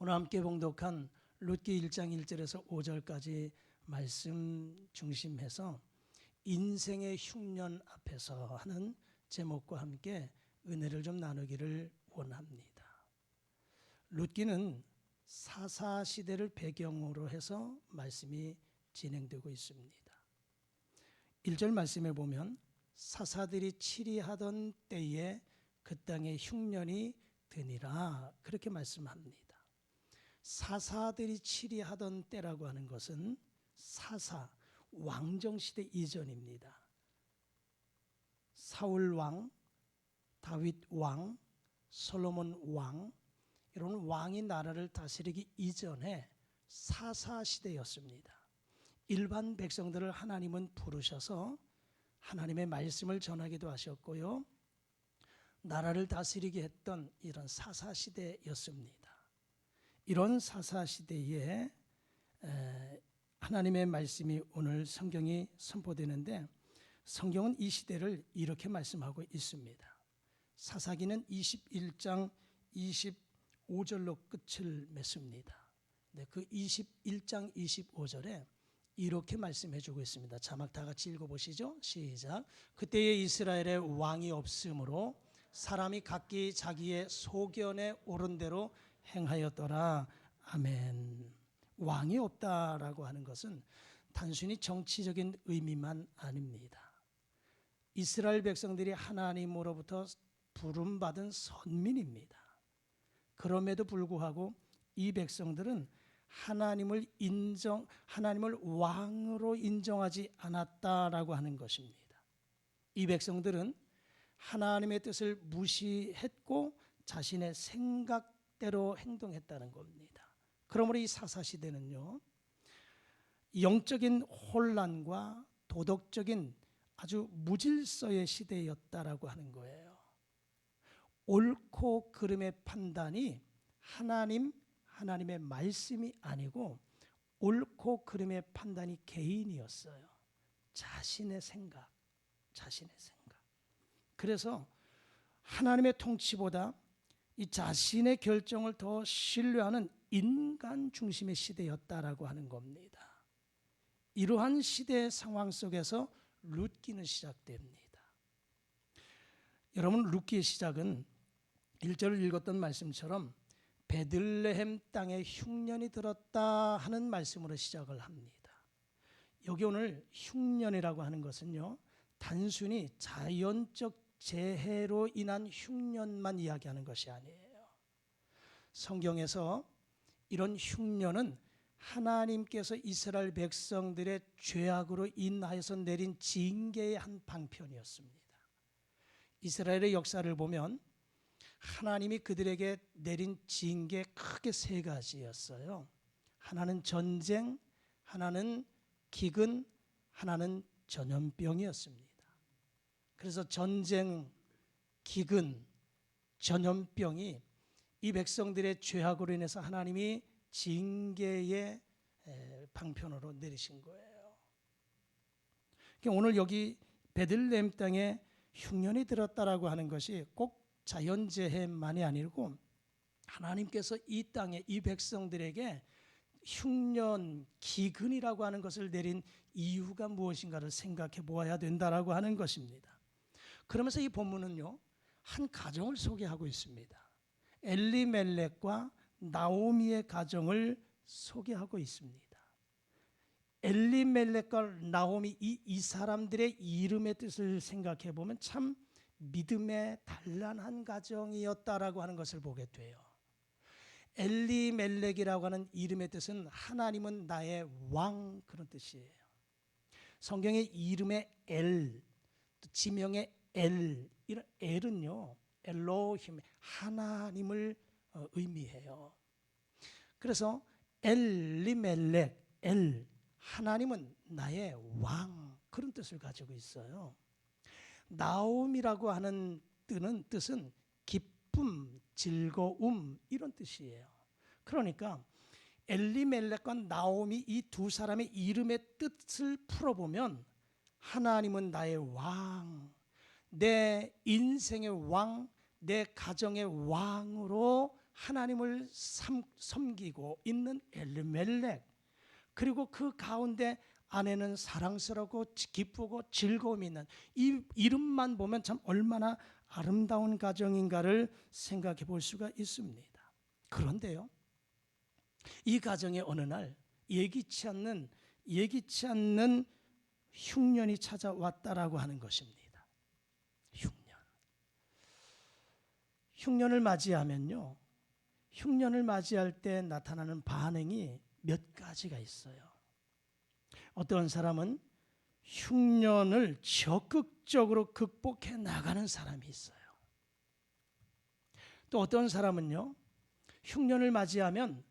오늘 함께 봉독한 룻기 1장 1절에서 5절까지 말씀 중심해서 인생의 흉년 앞에서 하는 제목과 함께 은혜를 좀 나누기를 원합니다. 룻기는 사사시대를 배경으로 해서 말씀이 진행되고 있습니다. 1절 말씀에 보면 사사들이 치리하던 때에 그 땅에 흉년이 드니라 그렇게 말씀합니다. 사사들이 치리하던 때라고 하는 것은 사사, 왕정시대 이전입니다. 사울왕, 다윗왕, 솔로몬왕 이런 왕이 나라를 다스리기 이전에 사사시대였습니다. 일반 백성들을 하나님은 부르셔서 하나님의 말씀을 전하기도 하셨고요. 나라를 다스리게 했던 이런 사사시대였습니다. 이런 사사시대에 하나님의 말씀이 오늘 성경이 선포되는데 성경은 이 시대를 이렇게 말씀하고 있습니다. 사사기는 21장 25절로 끝을 맺습니다. 그 21장 25절에 이렇게 말씀해 주고 있습니다. 자막 다 같이 읽어보시죠. 시작. 그때에 이스라엘에 왕이 없으므로 사람이 각기 자기의 소견에 오른 대로 행하였더라. 아멘. 왕이 없다라고 하는 것은 단순히 정치적인 의미만 아닙니다. 이스라엘 백성들이 하나님으로부터 부름받은 선민입니다. 그럼에도 불구하고 이 백성들은 하나님을 왕으로 인정하지 않았다라고 하는 것입니다. 이 백성들은 하나님의 뜻을 무시했고 자신의 생각대로 행동했다는 겁니다. 그러므로 이 사사시대는요, 영적인 혼란과 도덕적인 아주 무질서의 시대였다라고 하는 거예요. 옳고 그름의 판단이 하나님의 말씀이 아니고 옳고 그름의 판단이 개인이었어요. 자신의 생각. 그래서 하나님의 통치보다 이 자신의 결정을 더 신뢰하는 인간 중심의 시대였다라고 하는 겁니다. 이러한 시대의 상황 속에서 룻기는 시작됩니다. 여러분, 룻기의 시작은 1절을 읽었던 말씀처럼 베들레헴 땅에 흉년이 들었다 하는 말씀으로 시작을 합니다. 여기 오늘 흉년이라고 하는 것은요, 단순히 자연적 재해로 인한 흉년만 이야기하는 것이 아니에요. 성경에서 이런 흉년은 하나님께서 이스라엘 백성들의 죄악으로 인하여서 내린 징계의 한 방편이었습니다. 이스라엘의 역사를 보면 하나님이 그들에게 내린 징계 크게 세 가지였어요. 하나는 전쟁, 하나는 기근, 하나는 전염병이었습니다. 그래서 전쟁, 기근, 전염병이 이 백성들의 죄악으로 인해서 하나님이 징계의 방편으로 내리신 거예요. 오늘 여기 베들레헴 땅에 흉년이 들었다라고 하는 것이 꼭 자연재해만이 아니고 하나님께서 이 땅에 이 백성들에게 흉년, 기근이라고 하는 것을 내린 이유가 무엇인가를 생각해 보아야 된다라고 하는 것입니다. 그러면서 이 본문은요, 한 가정을 소개하고 있습니다. 엘리멜렉과 나오미의 가정을 소개하고 있습니다. 엘리멜렉과 나오미 이 사람들의 이름의 뜻을 생각해 보면 참 믿음의 단란한 가정이었다라고 하는 것을 보게 돼요. 엘리멜렉이라고 하는 이름의 뜻은 하나님은 나의 왕 그런 뜻이에요. 성경의 이름의 엘, 지명의 이런 엘은요, 엘로힘 하나님을 의미해요. 그래서 엘리멜렉, 하나님은 나의 왕 그런 뜻을 가지고 있어요. 나옴이라고 하는 뜻은 기쁨, 즐거움 이런 뜻이에요. 그러니까 엘리멜렉과 나옴이 이 두 사람의 이름의 뜻을 풀어보면 하나님은 나의 왕, 내 인생의 왕, 내 가정의 왕으로 하나님을 섬기고 있는 엘리멜렉, 그리고 그 가운데 아내는 사랑스럽고 기쁘고 즐거움이 있는, 이 이름만 보면 참 얼마나 아름다운 가정인가를 생각해 볼 수가 있습니다. 그런데요, 이 가정에 어느 날 예기치 않는 흉년이 찾아왔다라고 하는 것입니다. 흉년을 맞이하면요, 흉년을 맞이할 때 나타나는 반응이 몇 가지가 있어요. 어떤 사람은 흉년을 적극적으로 극복해 나가는 사람이 있어요. 또 어떤 사람은요, 흉년을 맞이하면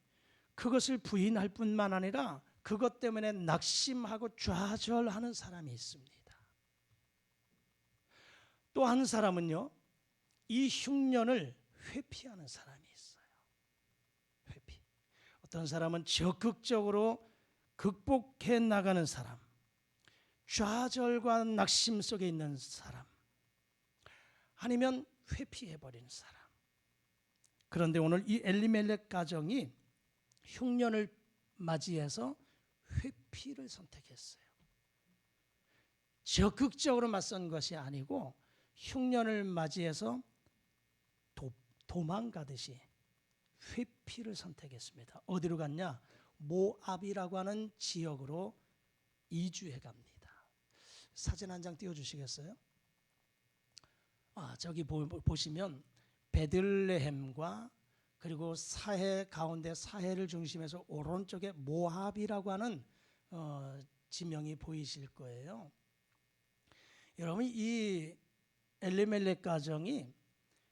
그것을 부인할 뿐만 아니라 그것 때문에 낙심하고 좌절하는 사람이 있습니다. 또 한 사람은요, 이 흉년을 회피하는 사람이 있어요. 회피. 어떤 사람은 적극적으로 극복해 나가는 사람, 좌절과 낙심 속에 있는 사람, 아니면 회피해버리는 사람. 그런데 오늘 이 엘리멜렉 가정이 흉년을 맞이해서 회피를 선택했어요. 적극적으로 맞선 것이 아니고 흉년을 맞이해서 도망가듯이 회피를 선택했습니다. 어디로 갔냐? 모압이라고 하는 지역으로 이주해 갑니다. 사진 한 장 띄워주시겠어요? 저기 보시면 베들레헴과 그리고 사해 가운데, 사해를 중심해서 오른쪽에 모압이라고 하는 지명이 보이실 거예요. 여러분, 이 엘리멜렉 가정이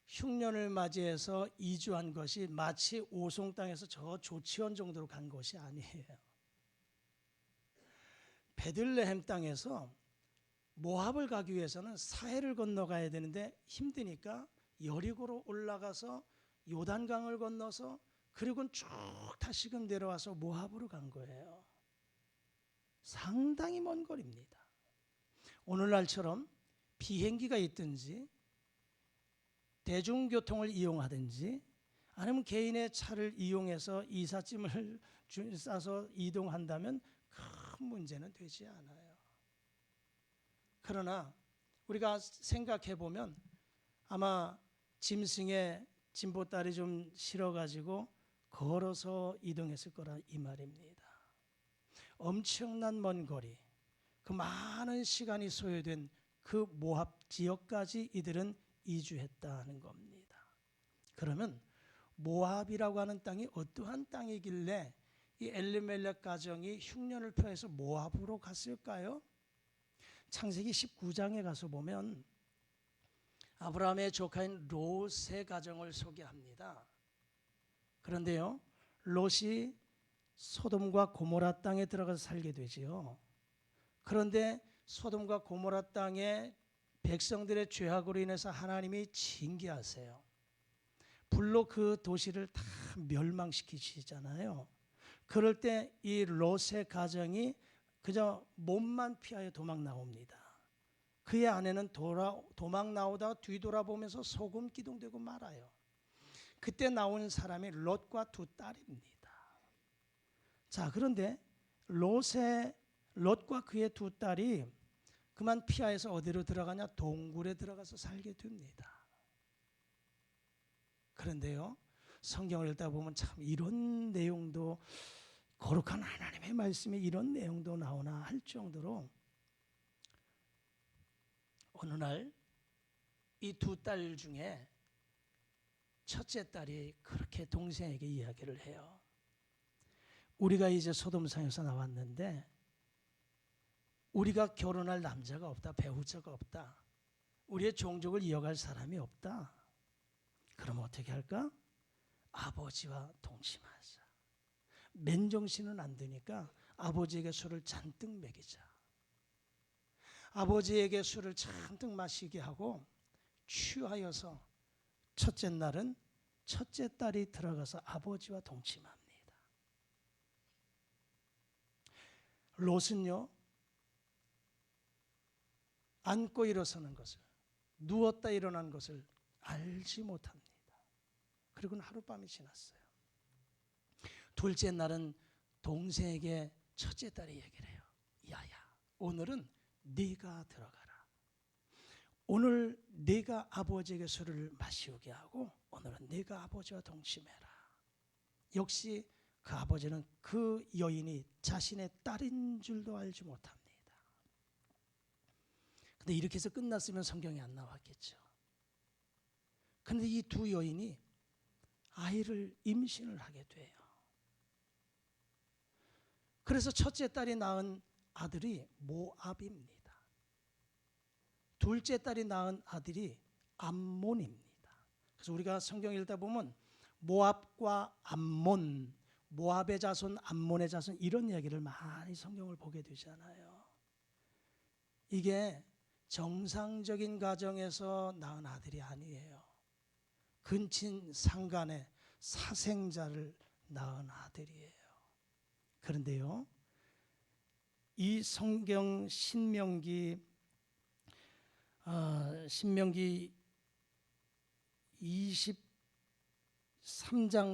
흉년을 맞이해서 이주한 것이 마치 오송 땅에서 저 조치원 정도로 간 것이 아니에요. 베들레헴 땅에서 모압을 가기 위해서는 사해를 건너가야 되는데 힘드니까 여리고로 올라가서 요단강을 건너서 그리고 쭉 다시금 내려와서 모압으로 간 거예요. 상당히 먼 거리입니다. 오늘날처럼 비행기가 있든지 대중교통을 이용하든지 아니면 개인의 차를 이용해서 이삿짐을 싸서 이동한다면 큰 문제는 되지 않아요. 그러나 우리가 생각해 보면 아마 짐승의 짐보따리 좀 실어가지고 걸어서 이동했을 거라 이 말입니다. 엄청난 먼 거리, 그 많은 시간이 소요된 그 모압 지역까지 이들은 이주했다는 겁니다. 그러면 모압이라고 하는 땅이 어떠한 땅이길래 이 엘리멜렉 가정이 흉년을 표해서 모압으로 갔을까요? 창세기 19장에 가서 보면 아브라함의 조카인 롯의 가정을 소개합니다. 그런데요, 롯이 소돔과 고모라 땅에 들어가서 살게 되지요. 그런데 소돔과 고모라 땅에 백성들의 죄악으로 인해서 하나님이 징계하세요. 불로 그 도시를 다 멸망시키시잖아요. 그럴 때 이 롯의 가정이 그저 몸만 피하여 도망 나옵니다. 그의 아내는 도망 나오다가 뒤돌아보면서 소금 기둥되고 말아요. 그때 나오는 사람이 롯과 두 딸입니다. 자, 그런데 롯과 그의 두 딸이 그만 피하여서 어디로 들어가냐? 동굴에 들어가서 살게 됩니다. 그런데요, 성경을 읽다 보면 참 이런 내용도, 거룩한 하나님의 말씀에 이런 내용도 나오나 할 정도로 어느 날 이 두 딸 중에 첫째 딸이 그렇게 동생에게 이야기를 해요. 우리가 이제 소돔상에서 나왔는데 우리가 결혼할 남자가 없다, 배우자가 없다, 우리의 종족을 이어갈 사람이 없다. 그럼 어떻게 할까? 아버지와 동침하자. 맨정신은 안 되니까 아버지에게 술을 잔뜩 먹이자. 아버지에게 술을 잔뜩 마시게 하고 취하여서 첫째 날은 첫째 딸이 들어가서 아버지와 동침합니다. 롯은요, 앉고 일어서는 것을, 누웠다 일어난 것을 알지 못합니다. 그리고는 하룻밤이 지났어요. 둘째 날은 동생에게 첫째 딸이 얘기를 해요. 야야, 오늘은 네가 들어가라. 오늘 네가 아버지에게 술을 마시게 하고 오늘은 네가 아버지와 동침해라. 역시 그 아버지는 그 여인이 자신의 딸인 줄도 알지 못합니다. 근데 이렇게 해서 끝났으면 성경에 안 나왔겠죠. 근데 이 두 여인이 아이를 임신을 하게 돼요. 그래서 첫째 딸이 낳은 아들이 모압입니다. 둘째 딸이 낳은 아들이 암몬입니다. 그래서 우리가 성경 읽다 보면 모압과 암몬, 모압의 자손, 암몬의 자손 이런 이야기를 많이 성경을 보게 되잖아요. 이게 정상적인 가정에서 낳은 아들이 아니에요. 근친 상간의 사생자를 낳은 아들이에요. 그런데요, 이 성경 신명기 23장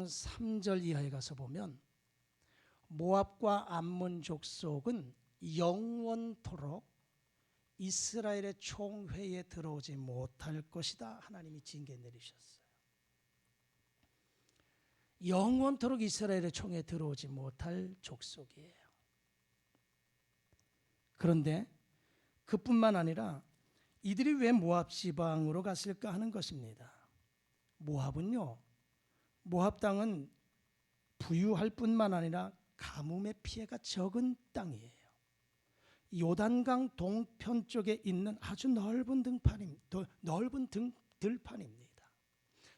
3절 이하에 가서 보면 모압과 암몬 족속은 영원토록 이스라엘의 총회에 들어오지 못할 것이다. 하나님이 징계 내리셨어요. 영원토록 이스라엘의 총회에 들어오지 못할 족속이에요. 그런데 그뿐만 아니라 이들이 왜 모압 지방으로 갔을까 하는 것입니다. 모압은요, 모압 땅은 부유할 뿐만 아니라 가뭄의 피해가 적은 땅이에요. 요단강 동편 쪽에 있는 아주 넓은 들판입니다.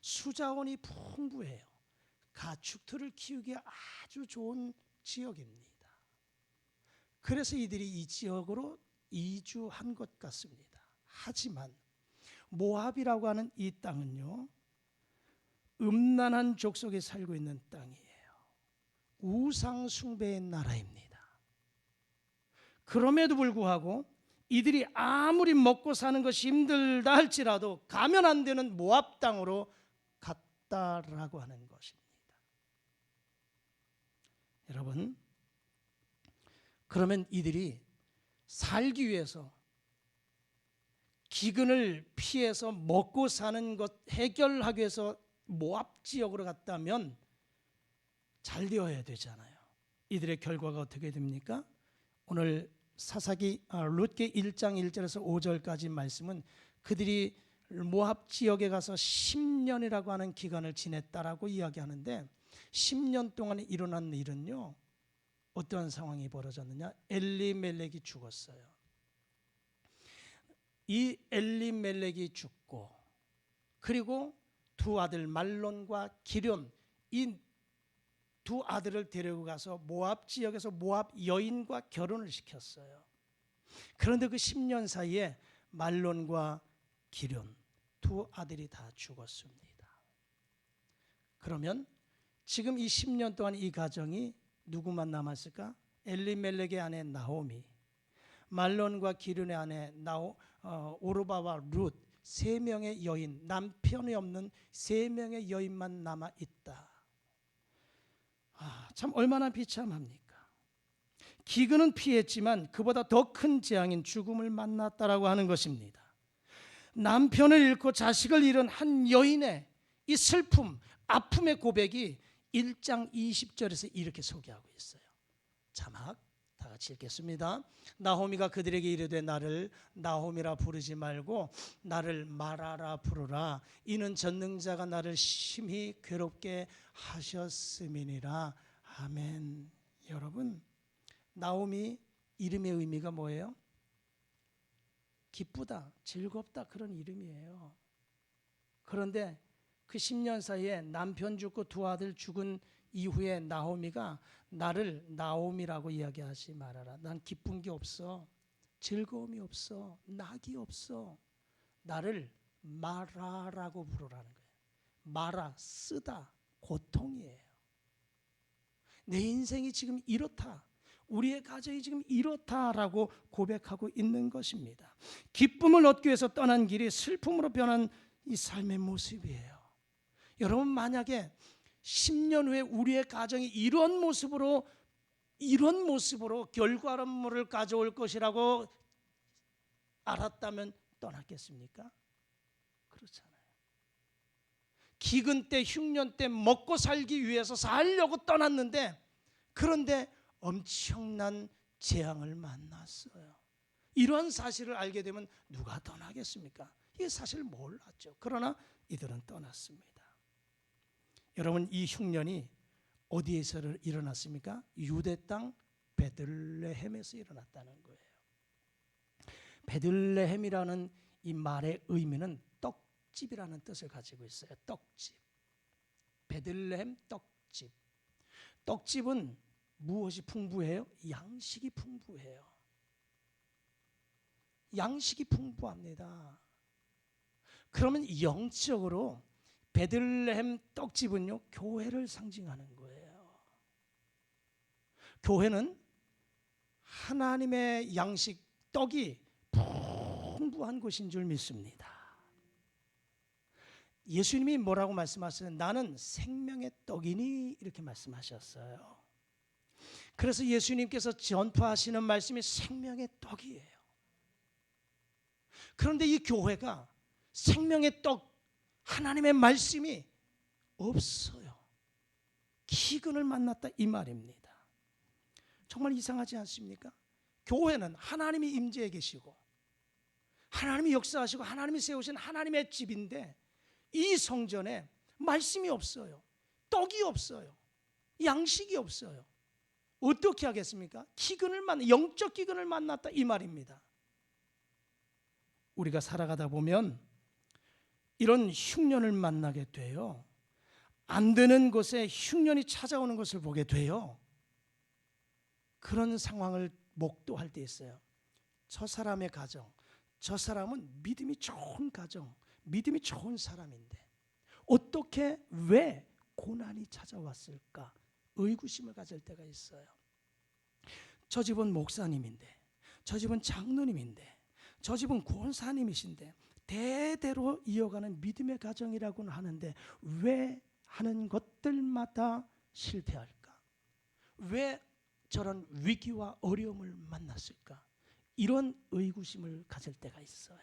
수자원이 풍부해요. 가축들을 키우기에 아주 좋은 지역입니다. 그래서 이들이 이 지역으로 이주한 것 같습니다. 하지만 모압이라고 하는 이 땅은요, 음란한 족속이 살고 있는 땅이에요. 우상 숭배의 나라입니다. 그럼에도 불구하고 이들이 아무리 먹고 사는 것이 힘들다 할지라도 가면 안 되는 모압 땅으로 갔다라고 하는 것입니다. 여러분, 그러면 이들이 살기 위해서 기근을 피해서 먹고 사는 것 해결하기 위해서 모압 지역으로 갔다면 잘 되어야 되잖아요. 이들의 결과가 어떻게 됩니까? 오늘 룻기 1장 1절에서 5절까지 말씀은 그들이 모압 지역에 가서 10년이라고 하는 기간을 지냈다라고 이야기하는데 10년 동안에 일어난 일은요, 어떠한 상황이 벌어졌느냐? 엘리멜렉이 죽었어요. 이 엘리멜렉이 죽고 그리고 두 아들 말론과 기럨, 이 두 아들을 데리고 가서 모압 지역에서 모압 여인과 결혼을 시켰어요. 그런데 그 10년 사이에 말론과 기럨 두 아들이 다 죽었습니다. 그러면 지금 이 10년 동안 이 가정이 누구만 남았을까? 엘리멜렉의 아내 나오미, 말론과 기럨의 아내 오르바와 룻, 세 명의 여인, 남편이 없는 세 명의 여인만 남아 있다. 참 얼마나 비참합니까? 기근은 피했지만 그보다 더 큰 재앙인 죽음을 만났다라고 하는 것입니다. 남편을 잃고 자식을 잃은 한 여인의 이 슬픔, 아픔의 고백이 1장 20절에서 이렇게 소개하고 있어요. 자막 다 같이 읽겠습니다. 나호미가 그들에게 이르되 나를 나호미라 부르지 말고 나를 마라라 부르라. 이는 전능자가 나를 심히 괴롭게 하셨음이니라. 아멘. 여러분, 나오미 이름의 의미가 뭐예요? 기쁘다, 즐겁다, 그런 이름이에요. 그런데 그 10년 사이에 남편 죽고 두 아들 죽은 이후에 나오미가 나를 나오미라고 이야기하지 말아라. 난 기쁜 게 없어, 즐거움이 없어, 낙이 없어. 나를 마라라고 부르라는 거예요. 마라, 쓰다, 고통이에요. 내 인생이 지금 이렇다, 우리의 가정이 지금 이렇다라고 고백하고 있는 것입니다. 기쁨을 얻기 위해서 떠난 길이 슬픔으로 변한 이 삶의 모습이에요. 여러분 만약에 10년 후에 우리의 가정이 이런 모습으로 결과물을 가져올 것이라고 알았다면 떠났겠습니까? 그렇잖아요. 기근 때 흉년 때 먹고 살기 위해서 살려고 떠났는데 그런데 엄청난 재앙을 만났어요. 이러한 사실을 알게 되면 누가 떠나겠습니까? 이 사실을 몰랐죠. 그러나 이들은 떠났습니다. 여러분 이 흉년이 어디에서 일어났습니까? 유대 땅 베들레헴에서 일어났다는 거예요. 베들레헴이라는 이 말의 의미는 떡집이라는 뜻을 가지고 있어요. 떡집. 베들레헴 떡집. 떡집은 무엇이 풍부해요? 양식이 풍부해요. 양식이 풍부합니다. 그러면 영적으로 베들레헴 떡집은요, 교회를 상징하는 거예요. 교회는 하나님의 양식, 떡이 풍부한 곳인 줄 믿습니다. 예수님이 뭐라고 말씀하셨어요? 나는 생명의 떡이니 이렇게 말씀하셨어요. 그래서 예수님께서 전파하시는 말씀이 생명의 떡이에요. 그런데 이 교회가 생명의 떡, 하나님의 말씀이 없어요. 기근을 만났다 이 말입니다. 정말 이상하지 않습니까? 교회는 하나님이 임재해 계시고 하나님이 역사하시고 하나님이 세우신 하나님의 집인데 이 성전에 말씀이 없어요. 떡이 없어요. 양식이 없어요. 어떻게 하겠습니까? 영적 기근을 만났다 이 말입니다. 우리가 살아가다 보면 이런 흉년을 만나게 돼요. 안 되는 곳에 흉년이 찾아오는 것을 보게 돼요. 그런 상황을 목도할 때 있어요. 저 사람의 가정, 저 사람은 믿음이 좋은 가정, 믿음이 좋은 사람인데 어떻게 왜 고난이 찾아왔을까? 의구심을 가질 때가 있어요. 저 집은 목사님인데, 저 집은 장로님인데, 저 집은 권사님이신데 대대로 이어가는 믿음의 가정이라고는 하는데 왜 하는 것들마다 실패할까? 왜 저런 위기와 어려움을 만났을까? 이런 의구심을 가질 때가 있어요.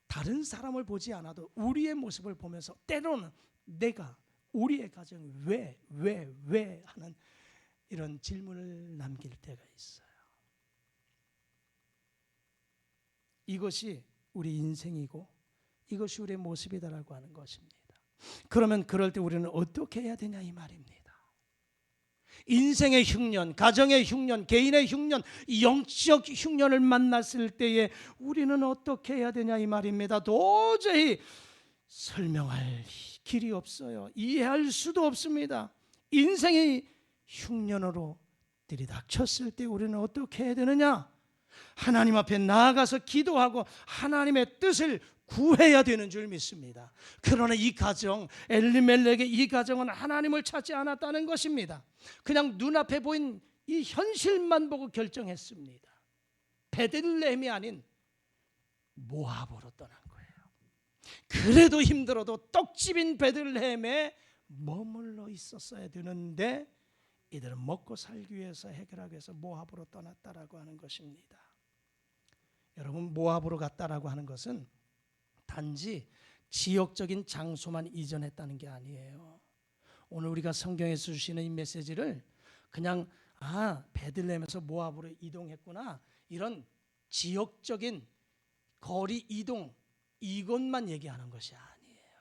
다른 사람을 보지 않아도 우리의 모습을 보면서 때로는 내가 우리의 가정이 왜 하는 이런 질문을 남길 때가 있어요. 이것이 우리 인생이고 이것이 우리의 모습이다라고 하는 것입니다. 그러면 그럴 때 우리는 어떻게 해야 되냐 이 말입니다. 인생의 흉년, 가정의 흉년, 개인의 흉년, 영적 흉년을 만났을 때에 우리는 어떻게 해야 되냐 이 말입니다. 도저히 설명할 길이 없어요. 이해할 수도 없습니다. 인생의 흉년으로 들이닥쳤을 때 우리는 어떻게 해야 되느냐? 하나님 앞에 나아가서 기도하고 하나님의 뜻을 구해야 되는 줄 믿습니다. 그러나 이 가정, 엘리멜렉의 이 가정은 하나님을 찾지 않았다는 것입니다. 그냥 눈앞에 보인 이 현실만 보고 결정했습니다. 베들레헴이 아닌 모압으로 떠난 거예요. 그래도 힘들어도 떡집인 베들레헴에 머물러 있었어야 되는데 이들은 먹고 살기 위해서 해결하기 위해서 모압으로 떠났다라고 하는 것입니다. 여러분, 모압으로 갔다라고 하는 것은 단지 지역적인 장소만 이전했다는 게 아니에요. 오늘 우리가 성경에서 주시는 이 메시지를 그냥 베들레헴에서 모압으로 이동했구나 이런 지역적인 거리 이동 이것만 얘기하는 것이 아니에요.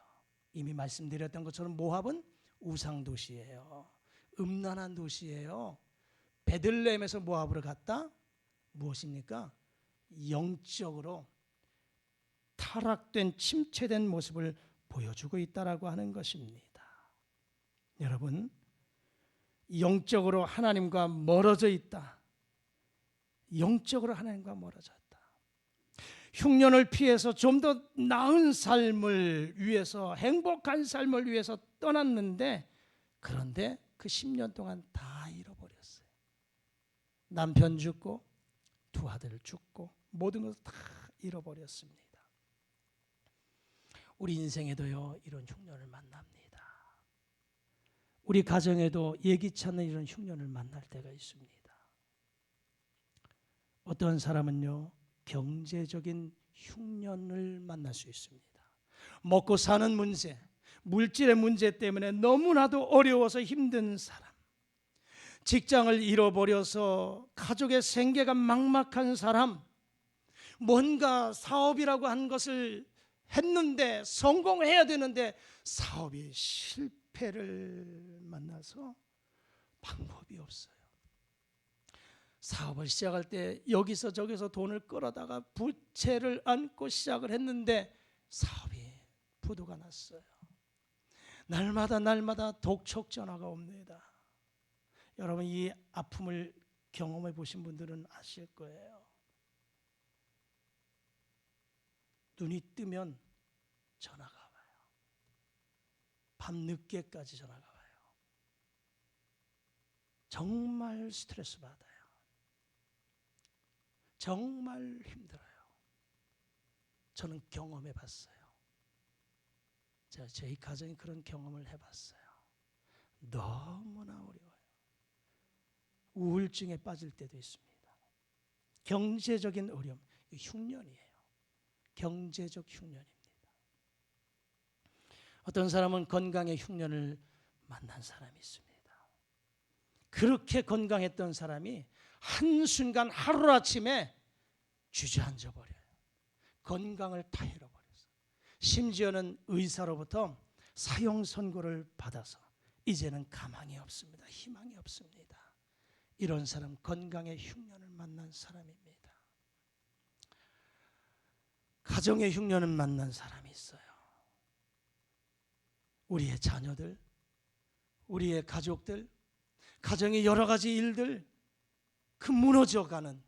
이미 말씀드렸던 것처럼 모압은 우상 도시예요. 음란한 도시예요. 베들레헴에서 모압으로 갔다? 무엇입니까? 영적으로 타락된 침체된 모습을 보여주고 있다라고 하는 것입니다. 여러분, 영적으로 하나님과 멀어져 있다. 영적으로 하나님과 멀어졌다. 흉년을 피해서 좀 더 나은 삶을 위해서 행복한 삶을 위해서 떠났는데 그런데 그 10년 동안 다 잃어버렸어요. 남편 죽고 두 아들 죽고 모든 것을 다 잃어버렸습니다. 우리 인생에도요 이런 흉년을 만납니다. 우리 가정에도 예기치 않는 이런 흉년을 만날 때가 있습니다. 어떤 사람은요 경제적인 흉년을 만날 수 있습니다. 먹고 사는 문제, 물질의 문제 때문에 너무나도 어려워서 힘든 사람, 직장을 잃어버려서 가족의 생계가 막막한 사람, 뭔가 사업이라고 한 것을 했는데 성공해야 되는데 사업이 실패를 만나서 방법이 없어요. 사업을 시작할 때 여기서 저기서 돈을 끌어다가 부채를 안고 시작을 했는데 사업이 부도가 났어요. 날마다 독촉 전화가 옵니다. 여러분 이 아픔을 경험해 보신 분들은 아실 거예요. 눈이 뜨면 전화가 와요. 밤늦게까지 전화가 와요. 정말 스트레스 받아요. 정말 힘들어요. 저는 경험해 봤어요. 저희 가정이 그런 경험을 해봤어요. 너무나 어려워요. 우울증에 빠질 때도 있습니다. 경제적인 어려움, 흉년이에요. 경제적 흉년입니다. 어떤 사람은 건강의 흉년을 만난 사람이 있습니다. 그렇게 건강했던 사람이 한순간 하루아침에 주저앉아 버려요. 건강을 다 잃어버렸어요. 심지어는 의사로부터 사형 선고를 받아서 이제는 가망이 없습니다. 희망이 없습니다. 이런 사람 건강의 흉년을 만난 사람입니다. 가정의 흉년을 만난 사람이 있어요. 우리의 자녀들, 우리의 가족들, 가정의 여러 가지 일들, 그 무너져가는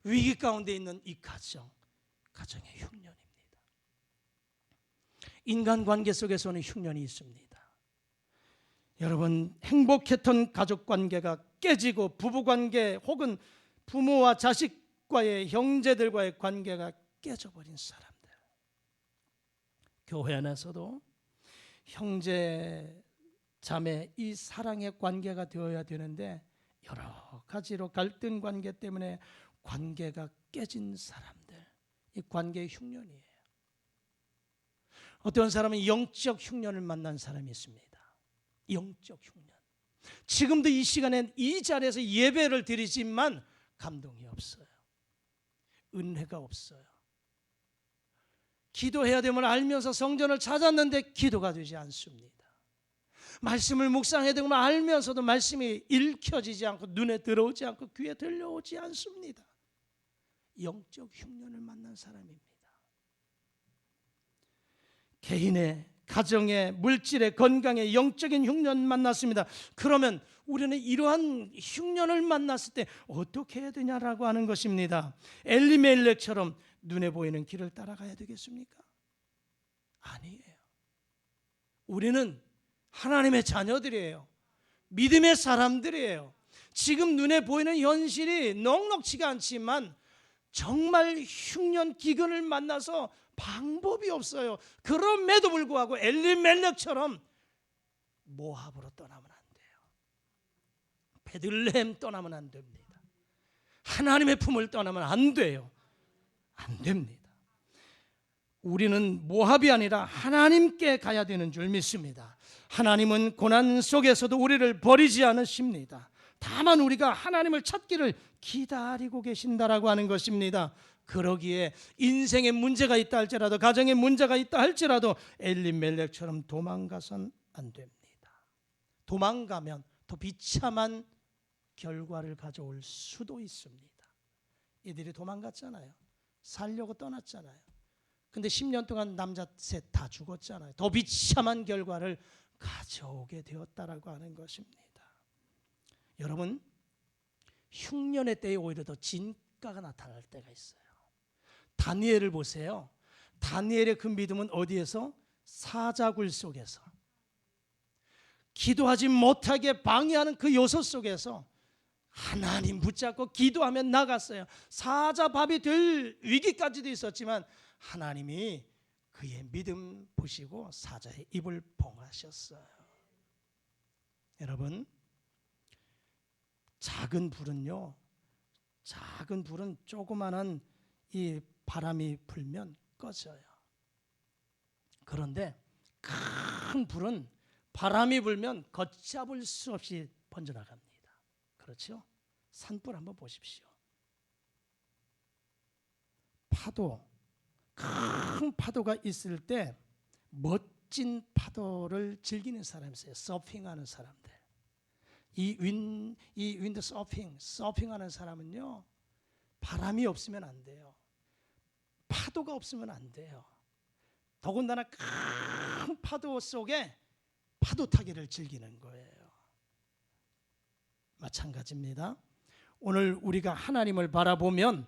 위기 가운데 있는 이 가정의 흉년입니다. 인간관계 속에서는 흉년이 있습니다. 여러분 행복했던 가족관계가 깨지고 부부관계 혹은 부모와 자식과의 형제들과의 관계가 깨져버린 사람들, 교회 안에서도 형제 자매 이 사랑의 관계가 되어야 되는데 여러 가지로 갈등 관계 때문에 관계가 깨진 사람들, 이 관계의 흉년이에요. 어떤 사람은 영적 흉년을 만난 사람이 있습니다. 영적 흉년. 지금도 이 시간엔 이 자리에서 예배를 드리지만 감동이 없어요. 은혜가 없어요. 기도해야 됨을 알면서 성전을 찾았는데 기도가 되지 않습니다. 말씀을 묵상해야 됨을 알면서도 말씀이 읽혀지지 않고 눈에 들어오지 않고 귀에 들려오지 않습니다. 영적 흉년을 만난 사람입니다. 개인의, 가정의, 물질의, 건강의 영적인 흉년 만났습니다. 그러면 우리는 이러한 흉년을 만났을 때 어떻게 해야 되냐라고 하는 것입니다. 엘리멜렉처럼 눈에 보이는 길을 따라가야 되겠습니까? 아니에요. 우리는 하나님의 자녀들이에요. 믿음의 사람들이에요. 지금 눈에 보이는 현실이 넉넉지가 않지만 정말 흉년 기근을 만나서 방법이 없어요. 그럼에도 불구하고 엘리멜렉처럼 모압으로 떠나면 안 돼요. 베들레헴 떠나면 안 됩니다. 하나님의 품을 떠나면 안 돼요. 안 됩니다. 우리는 모압이 아니라 하나님께 가야 되는 줄 믿습니다. 하나님은 고난 속에서도 우리를 버리지 않으십니다. 다만 우리가 하나님을 찾기를 기다리고 계신다라고 하는 것입니다. 그러기에 인생에 문제가 있다 할지라도, 가정에 문제가 있다 할지라도 엘리멜렉처럼 도망가선 안 됩니다. 도망가면 더 비참한 결과를 가져올 수도 있습니다. 이들이 도망갔잖아요. 살려고 떠났잖아요. 근데 10년 동안 남자 셋 다 죽었잖아요. 더 비참한 결과를 가져오게 되었다라고 하는 것입니다. 여러분, 흉년의 때에 오히려 더 진가가 나타날 때가 있어요. 다니엘을 보세요. 다니엘의 그 믿음은 어디에서? 사자굴 속에서, 기도하지 못하게 방해하는 그 요소 속에서 하나님 붙잡고 기도하며 나갔어요. 사자밥이 될 위기까지도 있었지만 하나님이 그의 믿음 보시고 사자의 입을 봉하셨어요. 여러분, 작은 불은요, 작은 불은 조그마한 이 바람이 불면 꺼져요. 그런데 큰 불은 바람이 불면 걷잡을 수 없이 번져나갑니다. 그렇죠? 산불 한번 보십시오. 파도, 큰 파도가 있을 때 멋진 파도를 즐기는 사람이 있어요. 서핑하는 사람들. 이 윈드 서핑하는 사람은요, 바람이 없으면 안 돼요. 파도가 없으면 안 돼요. 더군다나 큰 파도 속에 파도 타기를 즐기는 거예요. 마찬가지입니다. 오늘 우리가 하나님을 바라보면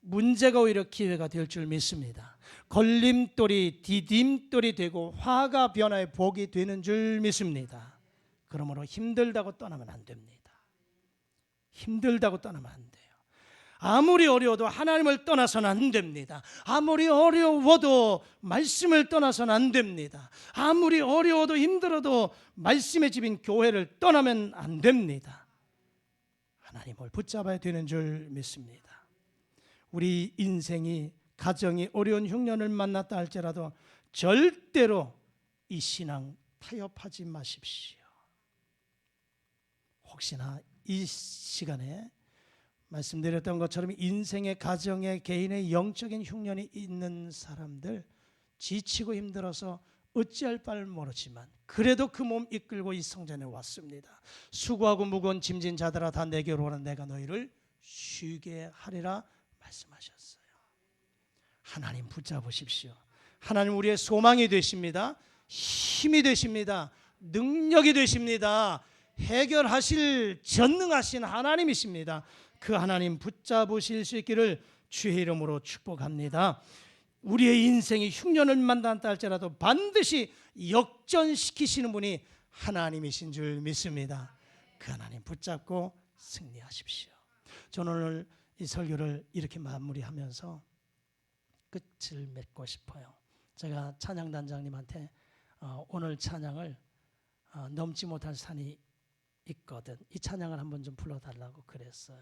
문제가 오히려 기회가 될 줄 믿습니다. 걸림돌이 디딤돌이 되고 화가 변화의 복이 되는 줄 믿습니다. 그러므로 힘들다고 떠나면 안 됩니다. 힘들다고 떠나면 안 돼요. 아무리 어려워도 하나님을 떠나서는 안 됩니다. 아무리 어려워도 말씀을 떠나서는 안 됩니다. 아무리 어려워도 힘들어도 말씀의 집인 교회를 떠나면 안 됩니다. 하나님을 붙잡아야 되는 줄 믿습니다. 우리 인생이 가정이 어려운 흉년을 만났다 할지라도 절대로 이 신앙 타협하지 마십시오. 혹시나 이 시간에 말씀드렸던 것처럼 인생의 가정의 개인의 영적인 흉년이 있는 사람들, 지치고 힘들어서 어찌할 바를 모르지만 그래도 그 몸 이끌고 이 성전에 왔습니다. 수고하고 무거운 짐진 자들아 다 내게로 오라, 내가 너희를 쉬게 하리라 말씀하셨어요. 하나님 붙잡으십시오. 하나님 우리의 소망이 되십니다. 힘이 되십니다. 능력이 되십니다. 해결하실 전능하신 하나님이십니다. 그 하나님 붙잡으실 수 있기를 주의 이름으로 축복합니다. 우리의 인생이 흉년을 만난다 할지라도 반드시 역전시키시는 분이 하나님이신 줄 믿습니다. 그 하나님 붙잡고 승리하십시오. 저는 오늘 이 설교를 이렇게 마무리하면서 끝을 맺고 싶어요. 제가 찬양단장님한테 오늘 찬양을 넘지 못할 산이 있거든, 이 찬양을 한번 좀 불러달라고 그랬어요.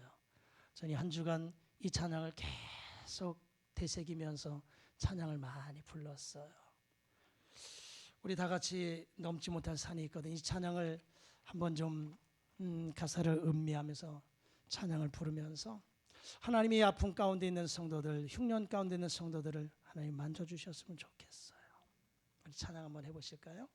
저는 한 주간 이 찬양을 계속 되새기면서 찬양을 많이 불렀어요. 우리 다 같이 넘지 못할 산이 있거든, 이 찬양을 한번 좀 가사를 음미하면서 찬양을 부르면서 하나님이 아픔 가운데 있는 성도들, 흉년 가운데 있는 성도들을 하나님 만져주셨으면 좋겠어요. 우리 찬양 한번 해보실까요?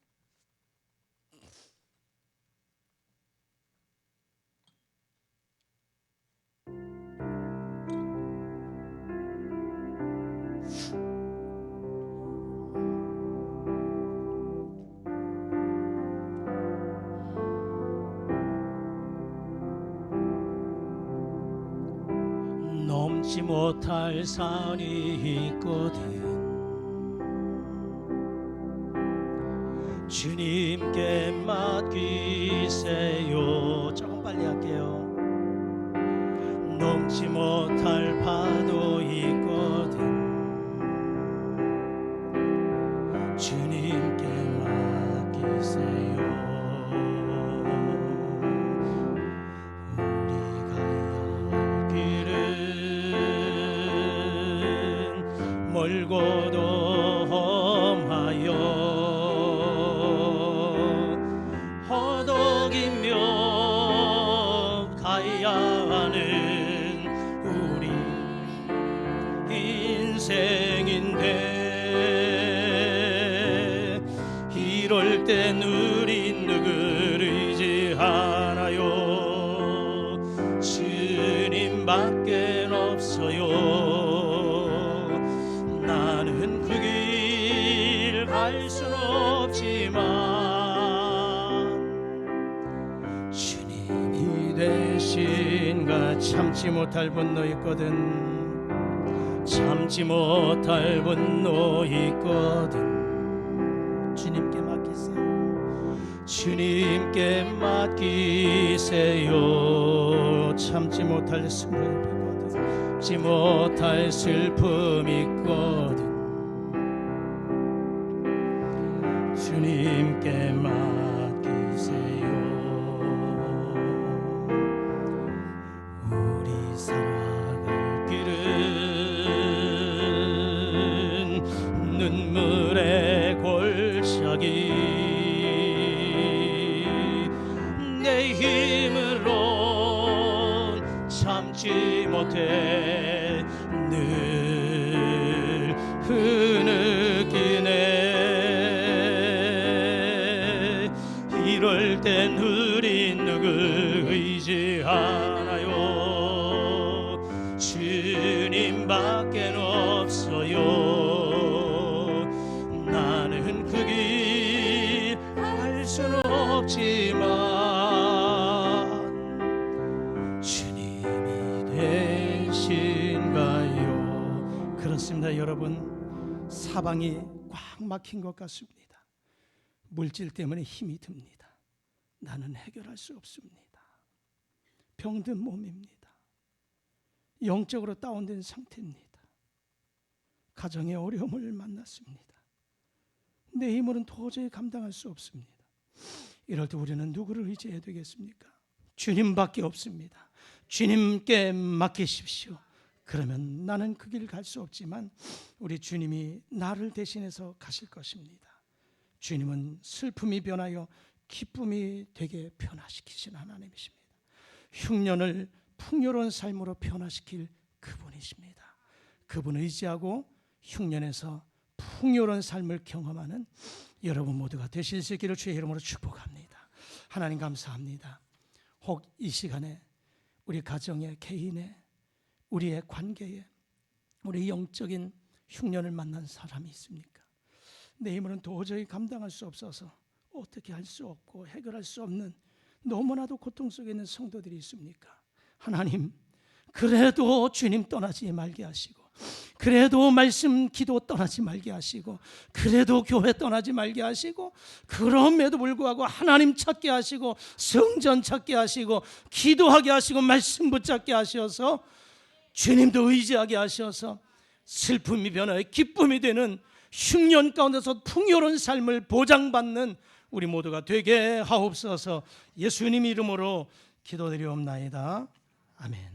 넘지 못할 산이 있거든, 주님께 맡기세요. 조금 빨리 할게요. 넘지 못할 파도 있거든, 주님께 맡기세요. 우리가 할 길은 멀고도 험하여 허덕이며 가야 하는 우리 인생인데, 이럴 땐 우린 누구를 의지하나요? 주님밖에 없어요. 나는 그 길 갈 순 없지만 주님이 대신가 참지 못할 분노 있거든, 참지 못할 분노 있거든, 주님께 맡기세요. 주님께 맡기세요. 참지 못할 슬픔 있거든, 참지 못할 슬픔 있거든, 주님께 맡기세요. 우리 살아갈 길은 눈물의 골짜기, 내 힘으로 참지 못해 늘 흐느끼네. 이럴 땐 우리 누굴 의지하나요? 주님밖에 없어요. 나는 그 길 알 수는 없지만 주님이 되신가요? 그렇습니다. 여러분, 사방이 꽉 막힌 것 같습니다. 물질 때문에 힘이 듭니다. 나는 해결할 수 없습니다. 병든 몸입니다. 영적으로 다운된 상태입니다. 가정의 어려움을 만났습니다. 내 힘으로는 도저히 감당할 수 없습니다. 이럴 때 우리는 누구를 의지해야 되겠습니까? 주님밖에 없습니다. 주님께 맡기십시오. 그러면 나는 그 길 갈 수 없지만 우리 주님이 나를 대신해서 가실 것입니다. 주님은 슬픔이 변하여 기쁨이 되게 변화시키신 하나님이십니다. 흉년을 풍요로운 삶으로 변화시킬 그분이십니다. 그분을 의지하고 흉년에서 풍요로운 삶을 경험하는 여러분 모두가 되실 수 있기를 주의 이름으로 축복합니다. 하나님 감사합니다. 혹 이 시간에 우리 가정에, 개인에, 우리의 관계에, 우리 영적인 흉년을 만난 사람이 있습니까? 내 힘으로는 도저히 감당할 수 없어서 어떻게 할 수 없고 해결할 수 없는 너무나도 고통 속에 있는 성도들이 있습니까? 하나님, 그래도 주님 떠나지 말게 하시고, 그래도 말씀 기도 떠나지 말게 하시고, 그래도 교회 떠나지 말게 하시고, 그럼에도 불구하고 하나님 찾게 하시고, 성전 찾게 하시고, 기도하게 하시고, 말씀 붙잡게 하셔서 주님도 의지하게 하셔서 슬픔이 변하여 기쁨이 되는 흉년 가운데서 풍요로운 삶을 보장받는 우리 모두가 되게 하옵소서. 예수님 이름으로 기도드리옵나이다. 아멘.